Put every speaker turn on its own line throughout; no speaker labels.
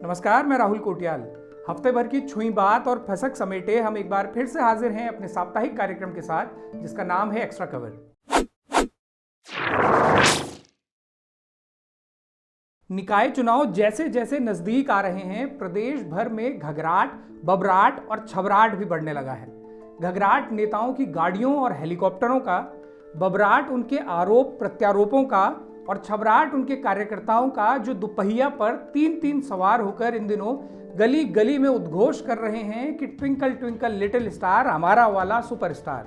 नमस्कार, मैं राहुल कोटियाल। हफ्ते भर की छुई बात और फसक समेटे हम एक बार फिर से हाजिर हैं अपने साप्ताहिक कार्यक्रम के साथ, जिसका नाम है एक्स्ट्रा कवर। निकाय चुनाव जैसे जैसे नजदीक आ रहे हैं, प्रदेश भर में घघराट, बबराट और छबराट भी बढ़ने लगा है। घघराट नेताओं की गाड़ियों और हेलीकॉप्टरों का, बबराट उनके आरोप प्रत्यारोपों का और छबराट उनके कार्यकर्ताओं का, जो दुपहिया पर तीन तीन सवार होकर इन दिनों गली गली में उद्घोष कर रहे हैं कि ट्विंकल ट्विंकल लिटिल स्टार, हमारा वाला सुपरस्टार।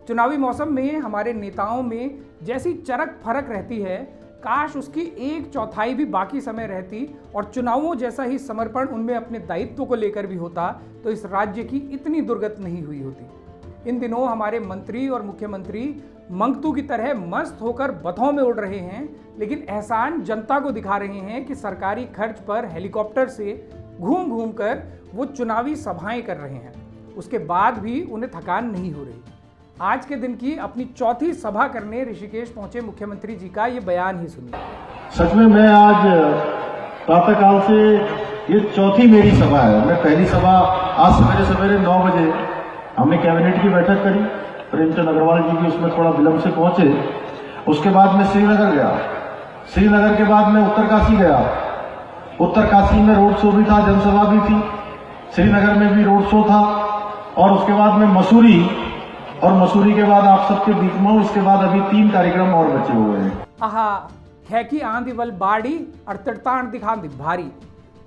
चुनावी मौसम में हमारे नेताओं में जैसी चरक फरक रहती है, काश उसकी एक चौथाई भी बाकी समय रहती और चुनावों जैसा ही समर्पण उनमें अपने दायित्व को लेकर भी होता, तो इस राज्य की इतनी दुर्गत नहीं हुई होती। इन दिनों हमारे मंत्री और मुख्यमंत्री मंगतू की तरह मस्त होकर बथों में उड़ रहे हैं, लेकिन एहसान जनता को दिखा रहे हैं कि सरकारी खर्च पर हेलीकॉप्टर से घूम घूम कर वो चुनावी सभाएं कर रहे हैं। उसके बाद भी उन्हें थकान नहीं हो रही। आज के दिन की अपनी चौथी सभा करने ऋषिकेश पहुंचे मुख्यमंत्री जी का ये बयान ही सुनिए।
सच में मैं आज प्रातःकाल से ये चौथी मेरी सभा है। मैं पहली सभा आज सवेरे 9 बजे हमने कैबिनेट की बैठक करी, प्रेमचंद अग्रवाल जी भी उसमें थोड़ा विलंब से पहुंचे। उसके बाद मैं श्रीनगर गया, श्रीनगर के बाद मैं उत्तरकाशी गया, उत्तरकाशी में रोड शो भी था, जनसभा भी थी, श्रीनगर में भी रोड शो था, और उसके बाद में मसूरी, और मसूरी के बाद आप सबके बीच में, उसके बाद अभी 3 कार्यक्रम और बचे हुए हैं।
आहा, खैकी आंधी बल बाड़ी और तड़ताण दिखा भारी।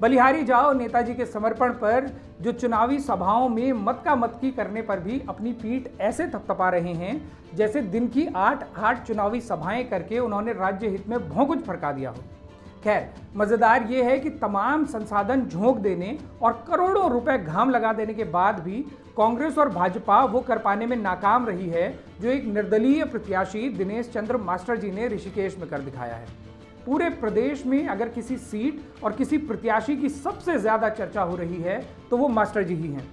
बलिहारी जाओ नेताजी के समर्पण पर, जो चुनावी सभाओं में मत का मतकी करने पर भी अपनी पीठ ऐसे थपथपा रहे हैं जैसे दिन की 8 चुनावी सभाएं करके उन्होंने राज्य हित में भौंकुच फड़का दिया हो। खैर, मजेदार यह है कि तमाम संसाधन झोंक देने और करोड़ों रुपए घाम लगा देने के बाद भी कांग्रेस और भाजपा वो कर पाने में नाकाम रही है जो एक निर्दलीय प्रत्याशी दिनेश चंद्र मास्टर जी ने ऋषिकेश में कर दिखाया है। पूरे प्रदेश में अगर किसी सीट और किसी प्रत्याशी की सबसे ज्यादा चर्चा हो रही है तो वो मास्टर जी ही हैं।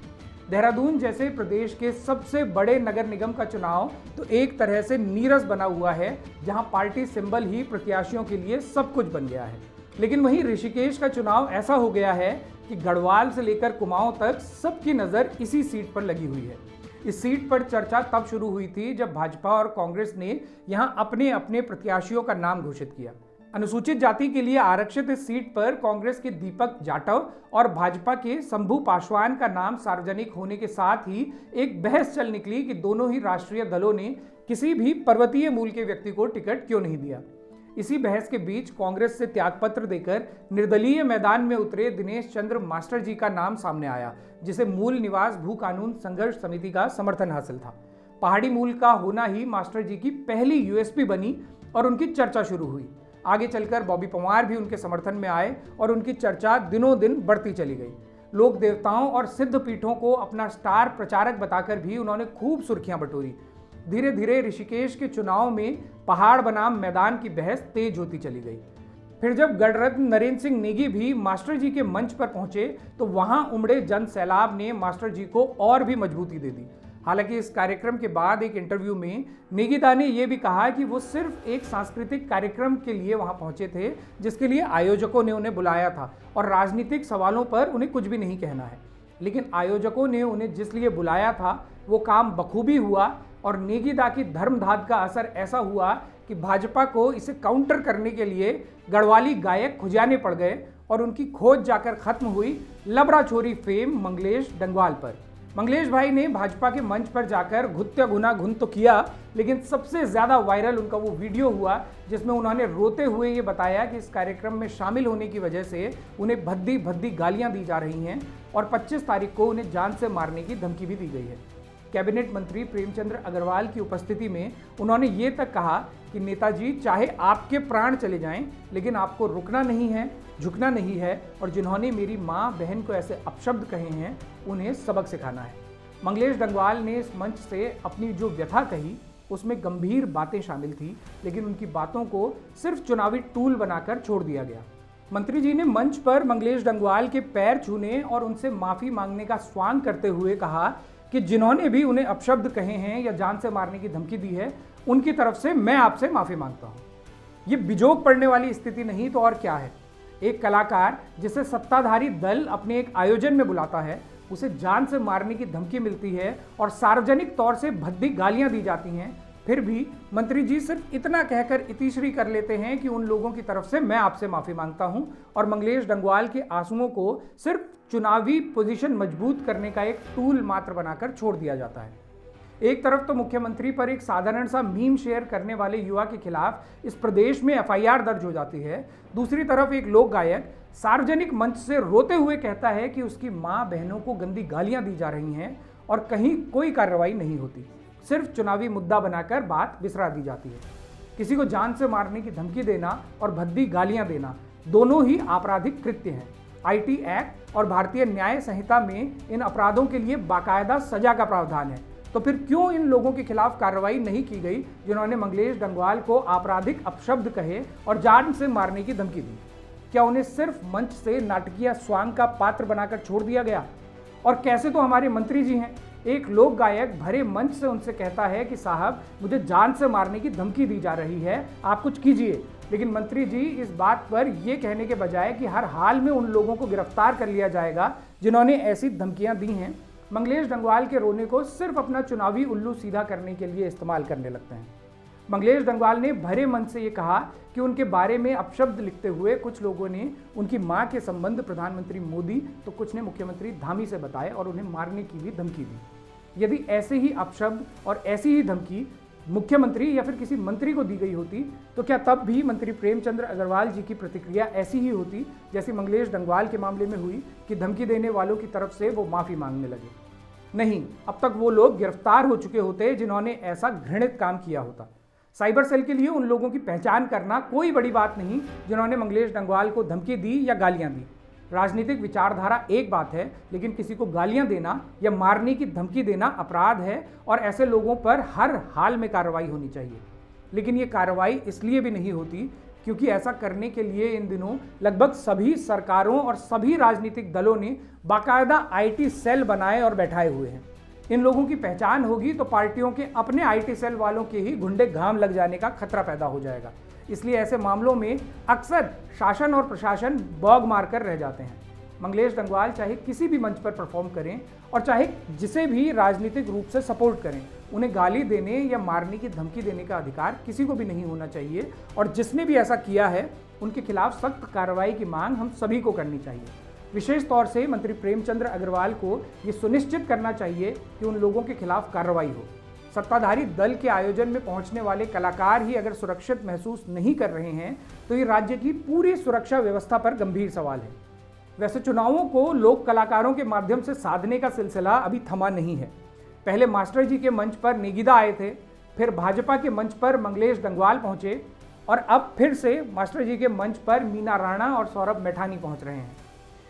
देहरादून जैसे प्रदेश के सबसे बड़े नगर निगम का चुनाव तो एक तरह से नीरस बना हुआ है, जहां पार्टी सिंबल ही प्रत्याशियों के लिए सब कुछ बन गया है। लेकिन वहीं ऋषिकेश का चुनाव ऐसा हो गया है कि गढ़वाल से लेकर कुमाऊं तक सबकी नजर इसी सीट पर लगी हुई है। इस सीट पर चर्चा तब शुरू हुई थी जब भाजपा और कांग्रेस ने यहां अपने अपने प्रत्याशियों का नाम घोषित किया। अनुसूचित जाति के लिए आरक्षित इस सीट पर कांग्रेस के दीपक जाटव और भाजपा के शंभू पासवान का नाम सार्वजनिक होने के साथ ही एक बहस चल निकली कि दोनों ही राष्ट्रीय दलों ने किसी भी पर्वतीय मूल के व्यक्ति को टिकट क्यों नहीं दिया। इसी बहस के बीच कांग्रेस से त्यागपत्र देकर निर्दलीय मैदान में उतरे दिनेश चंद्र मास्टर जी का नाम सामने आया, जिसे मूल निवास भू कानून संघर्ष समिति का समर्थन हासिल था। पहाड़ी मूल का होना ही मास्टर जी की पहली यूएसपी बनी और उनकी चर्चा शुरू हुई। आगे चलकर बॉबी पंवार भी उनके समर्थन में आए और उनकी चर्चा दिनों दिन बढ़ती चली गई। लोक देवताओं और सिद्ध पीठों को अपना स्टार प्रचारक बताकर भी उन्होंने खूब सुर्खियां बटोरी। धीरे धीरे ऋषिकेश के चुनाव में पहाड़ बनाम मैदान की बहस तेज होती चली गई। फिर जब गढ़रत्न नरेंद्र सिंह नेगी भी मास्टर जी के मंच पर पहुंचे तो वहां उमड़े जन सैलाब ने मास्टर जी को और भी मजबूती दे दी। हालांकि इस कार्यक्रम के बाद एक इंटरव्यू में नेगीदा ने यह भी कहा कि वो सिर्फ एक सांस्कृतिक कार्यक्रम के लिए वहां पहुंचे थे, जिसके लिए आयोजकों ने उन्हें बुलाया था और राजनीतिक सवालों पर उन्हें कुछ भी नहीं कहना है। लेकिन आयोजकों ने उन्हें जिस लिए बुलाया था वो काम बखूबी हुआ और नेगीदा की धर्मधाद का असर ऐसा हुआ कि भाजपा को इसे काउंटर करने के लिए गढ़वाली गायक खुजाने पड़ गए और उनकी खोज जाकर खत्म हुई लबरा छोरी फेम मंगलेश डंगवाल पर। मंगलेश भाई ने भाजपा के मंच पर जाकर घुत्या गुना घुन तो किया, लेकिन सबसे ज्यादा वायरल उनका वो वीडियो हुआ जिसमें उन्होंने रोते हुए ये बताया कि इस कार्यक्रम में शामिल होने की वजह से उन्हें भद्दी भद्दी गालियां दी जा रही हैं और 25 तारीख को उन्हें जान से मारने की धमकी भी दी गई है। कैबिनेट मंत्री प्रेमचंद अग्रवाल की उपस्थिति में उन्होंने ये तक कहा कि नेताजी, चाहे आपके प्राण चले जाएं, लेकिन आपको रुकना नहीं है, झुकना नहीं है, और जिन्होंने मेरी माँ बहन को ऐसे अपशब्द कहे हैं उन्हें सबक सिखाना है। मंगलेश डंगवाल ने इस मंच से अपनी जो व्यथा कही उसमें गंभीर बातें शामिल थी, लेकिन उनकी बातों को सिर्फ चुनावी टूल बनाकर छोड़ दिया गया। मंत्री जी ने मंच पर मंगलेश डंगवाल के पैर छूने और उनसे माफी मांगने का स्वांग करते हुए कहा कि जिन्होंने भी उन्हें अपशब्द कहे हैं या जान से मारने की धमकी दी है, उनकी तरफ से मैं आपसे माफी मांगता हूं। ये बिजोग पड़ने वाली स्थिति नहीं तो और क्या है। एक कलाकार जिसे सत्ताधारी दल अपने एक आयोजन में बुलाता है, उसे जान से मारने की धमकी मिलती है और सार्वजनिक तौर से भद्दी गालियां दी जाती हैं, फिर भी मंत्री जी सिर्फ इतना कहकर इतिश्री कर लेते हैं कि उन लोगों की तरफ से मैं आपसे माफी मांगता हूं और मंगलेश डंगवाल के आंसुओं को सिर्फ चुनावी पोजीशन मजबूत करने का एक टूल मात्र बनाकर छोड़ दिया जाता है। एक तरफ तो मुख्यमंत्री पर एक साधारण सा मीम शेयर करने वाले युवा के खिलाफ इस प्रदेश में एफआईआर दर्ज हो जाती है, दूसरी तरफ एक लोक गायक सार्वजनिक मंच से रोते हुए कहता है कि उसकी मां बहनों को गंदी गालियां दी जा रही हैं और कहीं कोई कार्रवाई नहीं होती, सिर्फ चुनावी मुद्दा बनाकर बात बिसरा दी जाती है। किसी को जान से मारने की धमकी देना और भद्दी गालियां देना दोनों ही आपराधिक कृत्य हैं। आईटी एक्ट और भारतीय न्याय संहिता में इन अपराधों के लिए बाकायदा सजा का प्रावधान है, तो फिर क्यों इन लोगों के खिलाफ कार्रवाई नहीं की गई जिन्होंने मंगलेश डंगवाल को आपराधिक अपशब्द कहे और जान से मारने की धमकी दी? क्या उन्हें सिर्फ मंच से नाटकीय स्वांग का पात्र बनाकर छोड़ दिया गया? और कैसे तो हमारे मंत्री जी हैं, एक लोक गायक भरे मंच से उनसे कहता है कि साहब मुझे जान से मारने की धमकी दी जा रही है, आप कुछ कीजिए। लेकिन मंत्री जी इस बात पर यह कहने के बजाय कि हर हाल में उन लोगों को गिरफ्तार कर लिया जाएगा जिन्होंने ऐसी धमकियां दी हैं, मंगलेश डंगवाल के रोने को सिर्फ अपना चुनावी उल्लू सीधा करने के लिए इस्तेमाल करने लगते हैं। मंगलेश डंगवाल ने भरे मन से ये कहा कि उनके बारे में अपशब्द लिखते हुए कुछ लोगों ने उनकी मां के संबंध प्रधानमंत्री मोदी तो कुछ ने मुख्यमंत्री धामी से बताए और उन्हें मारने की भी धमकी दी। यदि ऐसे ही अपशब्द और ऐसी ही धमकी मुख्यमंत्री या फिर किसी मंत्री को दी गई होती तो क्या तब भी मंत्री प्रेमचंद्र अग्रवाल जी की प्रतिक्रिया ऐसी ही होती जैसी मंगलेश डंगवाल के मामले में हुई कि धमकी देने वालों की तरफ से वो माफी मांगने लगे? नहीं, अब तक वो लोग गिरफ्तार हो चुके होते जिन्होंने ऐसा घृणित काम किया होता। साइबर सेल के लिए उन लोगों की पहचान करना कोई बड़ी बात नहीं जिन्होंने मंगलेश डंगवाल को धमकी दी या गालियां दी। राजनीतिक विचारधारा एक बात है, लेकिन किसी को गालियां देना या मारने की धमकी देना अपराध है और ऐसे लोगों पर हर हाल में कार्रवाई होनी चाहिए। लेकिन ये कार्रवाई इसलिए भी नहीं होती क्योंकि ऐसा करने के लिए इन दिनों लगभग सभी सरकारों और सभी राजनीतिक दलों ने बाकायदा आईटी सेल बनाए और बैठाए हुए हैं। इन लोगों की पहचान होगी तो पार्टियों के अपने आईटी सेल वालों के ही घुंडे घाम लग जाने का खतरा पैदा हो जाएगा। इसलिए ऐसे मामलों में अक्सर शासन और प्रशासन बौग मारकर रह जाते हैं। मंगलेश डंगवाल चाहे किसी भी मंच पर परफॉर्म करें और चाहे जिसे भी राजनीतिक रूप से सपोर्ट करें, उन्हें गाली देने या मारने की धमकी देने का अधिकार किसी को भी नहीं होना चाहिए और जिसने भी ऐसा किया है उनके खिलाफ सख्त कार्रवाई की मांग हम सभी को करनी चाहिए। विशेष तौर से मंत्री प्रेमचंद्र अग्रवाल को ये सुनिश्चित करना चाहिए कि उन लोगों के खिलाफ कार्रवाई हो। सत्ताधारी दल के आयोजन में पहुंचने वाले कलाकार ही अगर सुरक्षित महसूस नहीं कर रहे हैं तो ये राज्य की पूरी सुरक्षा व्यवस्था पर गंभीर सवाल है। वैसे चुनावों को लोक कलाकारों के माध्यम से साधने का सिलसिला अभी थमा नहीं है। पहले मास्टर जी के मंच पर नेगीदा आए थे, फिर भाजपा के मंच पर मंगलेश डंगवाल पहुंचे और अब फिर से मास्टर जी के मंच पर मीना राणा और सौरभ मैठानी पहुंच रहे हैं।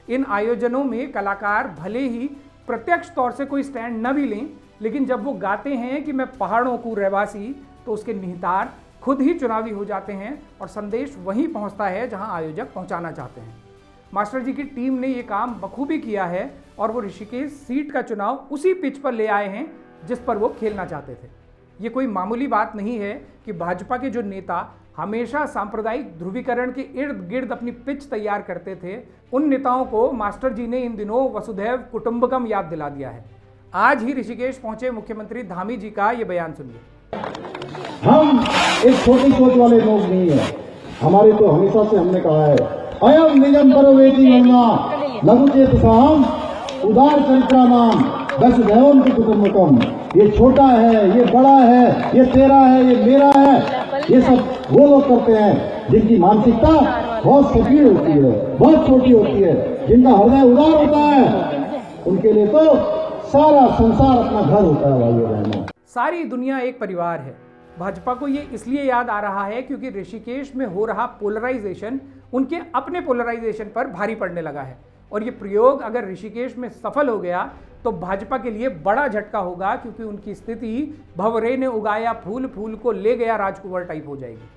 इन आयोजनों में कलाकार भले ही प्रत्यक्ष तौर से कोई स्टैंड न भी लें, लेकिन जब वो गाते हैं कि मैं पहाड़ों को रहवासी, तो उसके निहितार्थ खुद ही चुनावी हो जाते हैं और संदेश वहीं पहुंचता है जहां आयोजक पहुंचाना चाहते हैं। मास्टर जी की टीम ने ये काम बखूबी किया है और वो ऋषिकेश सीट का चुनाव उसी पिच पर ले आए हैं जिस पर वो खेलना चाहते थे। ये कोई मामूली बात नहीं है कि भाजपा के जो नेता हमेशा सांप्रदायिक ध्रुवीकरण के इर्द गिर्द अपनी पिच तैयार करते थे, उन नेताओं को मास्टर जी ने इन दिनों वसुधैव कुटुंबकम याद दिला दिया है। आज ही ऋषिकेश पहुंचे मुख्यमंत्री धामी जी का ये बयान सुनिए।
हम एक छोटी सोच वाले लोग नहीं है। हमारे तो हमेशा से हमने कहा है अयम निजम परोवेति मन्ना लघुचेत साहम उदार चरित्राणाम वसुधैवम की कुटुंबकम। ये छोटा है, ये बड़ा है, ये तेरा है, ये मेरा है, ये सब वो लोग करते हैं जिनकी मानसिकता बहुत सटीक होती है, बहुत छोटी होती है, जिनका हृदय उदार होता है, उनके लिए तो सारा संसार अपना घर होता है। भाइयों बहनों,
सारी दुनिया एक परिवार है। भाजपा को ये इसलिए याद आ रहा है क्योंकि ऋषिकेश में हो रहा पोलराइजेशन उनके अपने पोलराइजेशन पर भारी पड़ने लगा है और ये प्रयोग अगर ऋषिकेश में सफल हो गया तो भाजपा के लिए बड़ा झटका होगा, क्योंकि उनकी स्थिति भंवरे ने उगाया फूल, फूल को ले गया राजकुंवर टाइप हो जाएगी।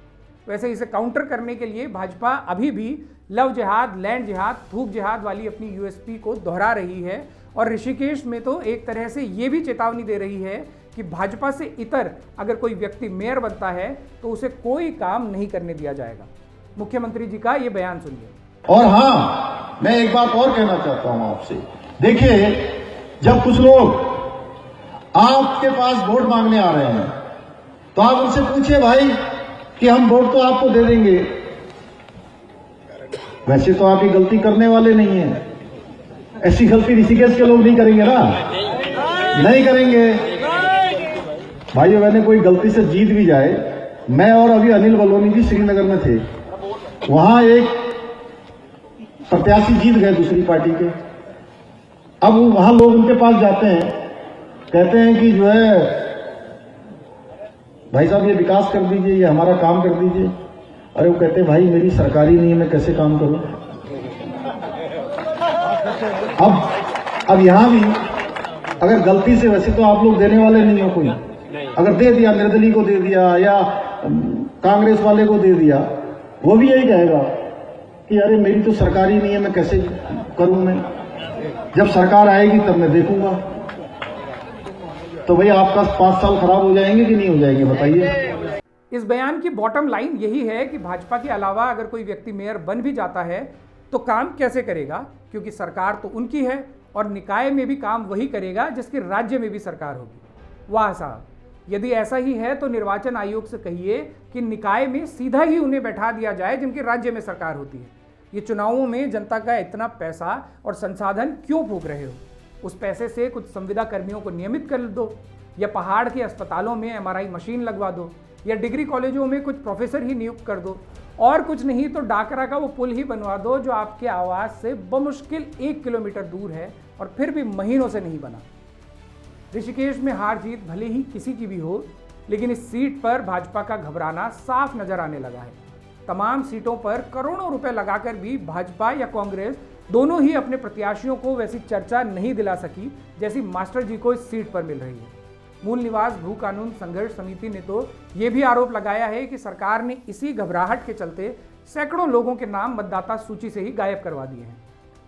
वैसे इसे काउंटर करने के लिए भाजपा अभी भी लव जिहाद, लैंड जिहाद, थूक जिहाद वाली अपनी यूएसपी को दोहरा रही है और ऋषिकेश में तो एक तरह से ये भी चेतावनी दे रही है कि भाजपा से इतर अगर कोई व्यक्ति मेयर बनता है तो उसे कोई काम नहीं करने दिया जाएगा। मुख्यमंत्री जी का ये बयान सुनिए।
और हाँ, मैं एक बात और कहना चाहता हूं आपसे। देखिए, जब कुछ लोग आपके पास वोट मांगने आ रहे हैं तो आप उनसे पूछिए भाई कि हम वोट तो आपको दे देंगे, वैसे तो आप ये गलती करने वाले नहीं हैं। ऐसी गलती ऋषिकेश के लोग नहीं करेंगे ना, नहीं करेंगे। भाइयों मैंने कोई गलती से जीत भी जाए, मैं और अभी अनिल बलूनी जी श्रीनगर में थे, वहां एक प्रत्याशी जीत गए दूसरी पार्टी के। अब वहां लोग उनके पास जाते हैं, कहते हैं कि जो है भाई साहब ये विकास कर दीजिए, ये हमारा काम कर दीजिए। अरे वो कहते हैं भाई मेरी सरकारी नहीं है, मैं कैसे काम करूं। अब यहां भी अगर गलती से, वैसे तो आप लोग देने वाले नहीं हो कोई, अगर दे दिया, निर्दलीय को दे दिया या कांग्रेस वाले को दे दिया, वो भी यही कहेगा कि अरे मेरी तो सरकारी नहीं है, मैं कैसे करूं। मैं जब सरकार आएगी तब मैं देखूंगा। तो भाई आपका 5 साल खराब हो जाएंगे कि नहीं हो जाएंगे, बताइए।
इस बयान की बॉटम लाइन यही है कि भाजपा के अलावा अगर कोई व्यक्ति मेयर बन भी जाता है तो काम कैसे करेगा, क्योंकि सरकार तो उनकी है और निकाय में भी काम वही करेगा जिसके राज्य में भी सरकार होगी। वाह साहब, यदि ऐसा ही है तो निर्वाचन आयोग से कहिए कि निकाय में सीधा ही उन्हें बैठा दिया जाए जिनके राज्य में सरकार होती है। ये चुनावों में जनता का इतना पैसा और संसाधन क्यों फूंक रहे हो? उस पैसे से कुछ संविदा कर्मियों को नियमित कर दो, या पहाड़ के अस्पतालों में MRI मशीन लगवा दो, या डिग्री कॉलेजों में कुछ प्रोफेसर ही नियुक्त कर दो, और कुछ नहीं तो डाकरा का वो पुल ही बनवा दो जो आपके आवास से बमुश्किल 1 किलोमीटर दूर है और फिर भी महीनों से नहीं बना। ऋषिकेश में हार जीत भले ही किसी की भी हो, लेकिन इस सीट पर भाजपा का घबराना साफ नजर आने लगा है। तमाम सीटों पर करोड़ों रुपए लगाकर भी भाजपा या कांग्रेस दोनों ही अपने प्रत्याशियों को वैसी चर्चा नहीं दिला सकी जैसी मास्टर जी को इस सीट पर मिल रही है। मूल निवास भू कानून संघर्ष समिति ने तो ये भी आरोप लगाया है कि सरकार ने इसी घबराहट के चलते सैकड़ों लोगों के नाम मतदाता सूची से ही गायब करवा दिए हैं।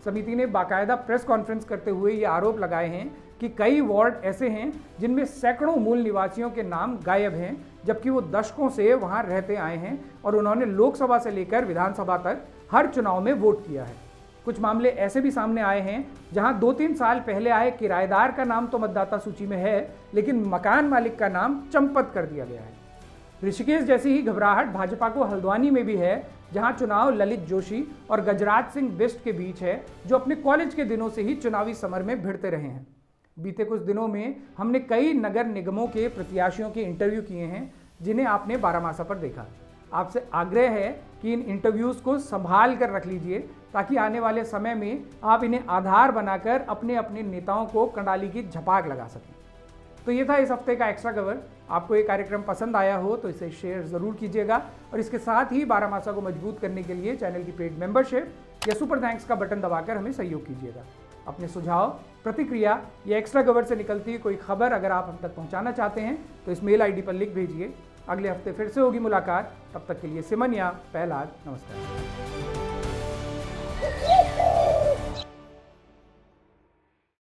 समिति ने बाकायदा प्रेस कॉन्फ्रेंस करते हुए ये आरोप लगाए हैं कि कई वार्ड ऐसे हैं जिनमें सैकड़ों मूल निवासियों के नाम गायब हैं, जबकि वो दशकों से वहां रहते आए हैं और उन्होंने लोकसभा से लेकर विधानसभा तक हर चुनाव में वोट किया है। कुछ मामले ऐसे भी सामने आए हैं जहां 2-3 साल पहले आए किराएदार का नाम तो मतदाता सूची में है, लेकिन मकान मालिक का नाम चंपत कर दिया गया है। ऋषिकेश जैसी ही घबराहट भाजपा को हल्द्वानी में भी है, जहां चुनाव ललित जोशी और गजराज सिंह बिष्ट के बीच है, जो अपने कॉलेज के दिनों से ही चुनावी समर में भिड़ते रहे हैं। बीते कुछ दिनों में हमने कई नगर निगमों के प्रत्याशियों के इंटरव्यू किए हैं जिन्हें आपने बारामासा पर देखा। आपसे आग्रह है कि इन इंटरव्यूज़ को संभाल कर रख लीजिए ताकि आने वाले समय में आप इन्हें आधार बनाकर अपने अपने नेताओं को कंडाली की झपाक लगा सकें। तो ये था इस हफ्ते का एक्स्ट्रा कवर। आपको ये कार्यक्रम पसंद आया हो तो इसे शेयर ज़रूर कीजिएगा और इसके साथ ही बारामासा को मजबूत करने के लिए चैनल की पेड मेंबरशिप या सुपर थैंक्स का बटन दबाकर हमें सहयोग कीजिएगा। अपने सुझाव, प्रतिक्रिया या एक्स्ट्रा कवर से निकलती कोई खबर अगर आप हम तक पहुंचाना चाहते हैं तो इस मेल ID पर लिख भेजिए। अगले हफ्ते फिर से होगी मुलाकात। तब तक के लिए सिमन या पहलाज, नमस्कार।